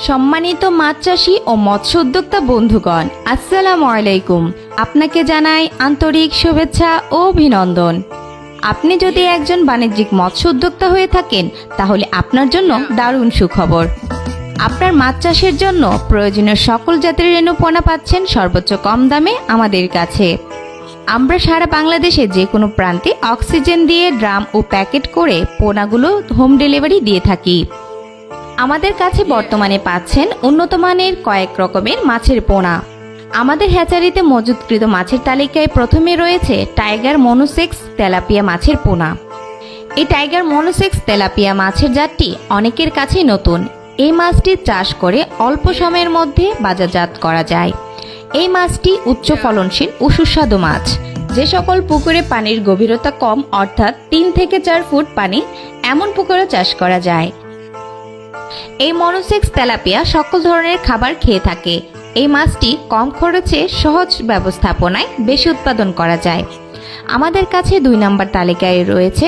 সম্মানিত মাছ চাষী ও মৎস্য উদ্যোক্তা বন্ধুগণ, আসসালামু আলাইকুম। আপনাকে জানাই আন্তরিক শুভেচ্ছা ও অভিনন্দন। আপনি যদি একজন বাণিজ্যিক মৎস্য উদ্যোক্তা হয়ে থাকেন, তাহলে আপনার জন্য দারুণ সুখবর। আপনার মাছ চাষের জন্য প্রয়োজনীয় সকল জাতের রেণু পোনা পাচ্ছেন সর্বোচ্চ কম দামে আমাদের কাছে। আমরা সারা বাংলাদেশে যে কোনো প্রান্তে অক্সিজেন দিয়ে ড্রাম ও প্যাকেট করে পোনাগুলো হোম ডেলিভারি দিয়ে থাকি। আমাদের কাছে বর্তমানে পাচ্ছেন উন্নত মানের কয়েক রকমের মাছের পোনা। আমাদের হ্যাচারিতে মজুতকৃত মাছের তালিকায় প্রথমে রয়েছে টাইগার মনোসেক্স তেলাপিয়া মাছের পোনা। এই টাইগার মনোসেক্স তেলাপিয়া মাছের জাতটি অনেকের কাছেই নতুন। এই মাছটি চাষ করে অল্প সময়ের মধ্যে বাজারজাত করা যায়। এই মাছটি উচ্চ ফলনশীল ও সুস্বাদু মাছ। যে সকল পুকুরে পানির গভীরতা কম, অর্থাৎ 3 থেকে 4 ফুট পানি, এমন পুকুরে চাষ করা যায়। এই মনোসেক্স তেলাপিয়া সকল ধরনের খাবার খেয়ে থাকে। এই মাছটি কম খরচে সহজ ব্যবস্থাপনায় বেশি উৎপাদন করা যায়। আমাদের কাছে 2 নম্বর তালিকায় রয়েছে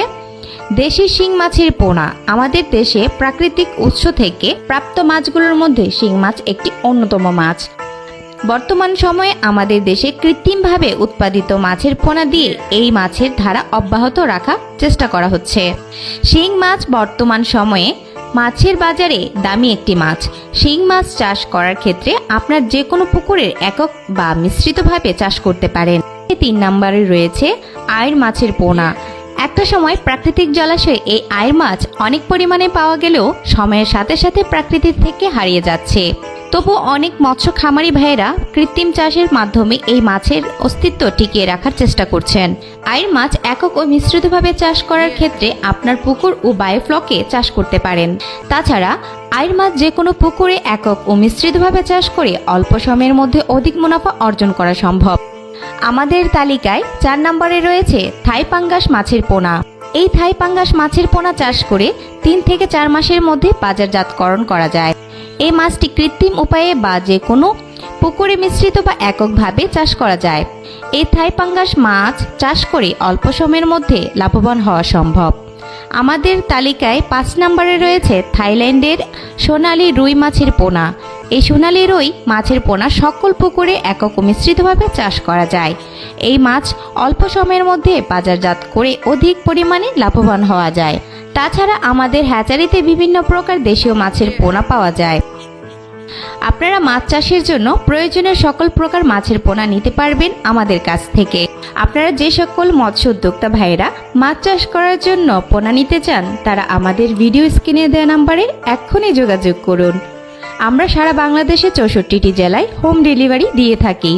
দেশি শিং মাছের পোনা। আমাদের দেশে প্রাকৃতিক উৎস থেকে প্রাপ্ত মাছগুলোর মধ্যে শিং মাছ একটি অন্যতম মাছ। বর্তমান সময়ে আমাদের দেশে কৃত্রিমভাবে উৎপাদিত মাছের পোনা দিয়ে এই মাছের ধারা অব্যাহত রাখার চেষ্টা করা হচ্ছে। শিং মাছ বর্তমান সময়ে মাছের বাজারে দামি একটি মাছ। শিং মাছ চাষ করার ক্ষেত্রে আপনার যে কোনো পুকুরের একক বা মিশ্রিতভাবে চাষ করতে পারেন। 3 নম্বরে রয়েছে আইড় মাছের পোনা। একটা সময় প্রাকৃতিক জলাশয়ে এই আইড় মাছ অনেক পরিমাণে পাওয়া গেলেও সময়ের সাথে সাথে প্রকৃতি থেকে হারিয়ে যাচ্ছে। তবু অনেক মৎস্য খামারি ভাইয়েরা কৃত্রিম চাষের মাধ্যমে এই মাছের অস্তিত্ব টিকিয়ে রাখার চেষ্টা করছেন। আইড় মাছ একক ও মিশ্রিতভাবে চাষ করার ক্ষেত্রে আপনার পুকুর ও বায়োফ্লকে চাষ করতে পারেন। তাছাড়া আইড় মাছ যে কোনো পুকুরে একক ও মিশ্রিতভাবে চাষ করে অল্প সময়ের মধ্যে অধিক মুনাফা অর্জন করা সম্ভব। আমাদের তালিকায় 4 নম্বরে রয়েছে থাই পাঙ্গাস মাছের পোনা। এই থাই পাঙ্গাস মাছের পোনা চাষ করে 3 থেকে 4 মাসের মধ্যে বাজারজাতকরণ করা যায়। এই মাছটি কৃত্রিম উপায়ে বা যে কোনো পুকুরে মিশ্রিত বা এককভাবে চাষ করা যায়। এই থাই পাঙ্গাস মাছ চাষ করে অল্প সময়ের মধ্যে লাভবান হওয়া সম্ভব। আমাদের তালিকায় 5 নম্বরে রয়েছে থাইল্যান্ডের সোনালী রুই মাছের পোনা। এই সোনালী রুই মাছের পোনা সকল পুকুরে একক ও মিশ্রিতভাবে চাষ করা যায়। এই মাছ অল্প সময়ের মধ্যে বাজারজাত করে অধিক পরিমাণে লাভবান হওয়া যায়। তাছাড়া আমাদের হ্যাচারিতে বিভিন্ন প্রকার দেশীয় মাছের পোনা পাওয়া যায়। আপনারা মাছ চাষের জন্য প্রয়োজনীয় সকল প্রকার মাছের পোনা নিতে পারবেন আমাদের কাছ থেকে। আপনারা যে সকল মৎস্য উদ্যোক্তা ভাইয়েরা মাছ চাষ করার জন্য পোনা নিতে চান, তারা আমাদের ভিডিও স্ক্রিনে দেওয়া নম্বরে এক্ষুনি যোগাযোগ করুন। আমরা সারা বাংলাদেশে 64টি জেলায় হোম ডেলিভারি দিয়ে থাকি।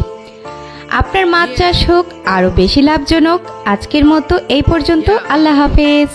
আপনার মাছ চাষ হোক আরও বেশি লাভজনক। আজকের মতো এই পর্যন্ত। আল্লাহ হাফেজ।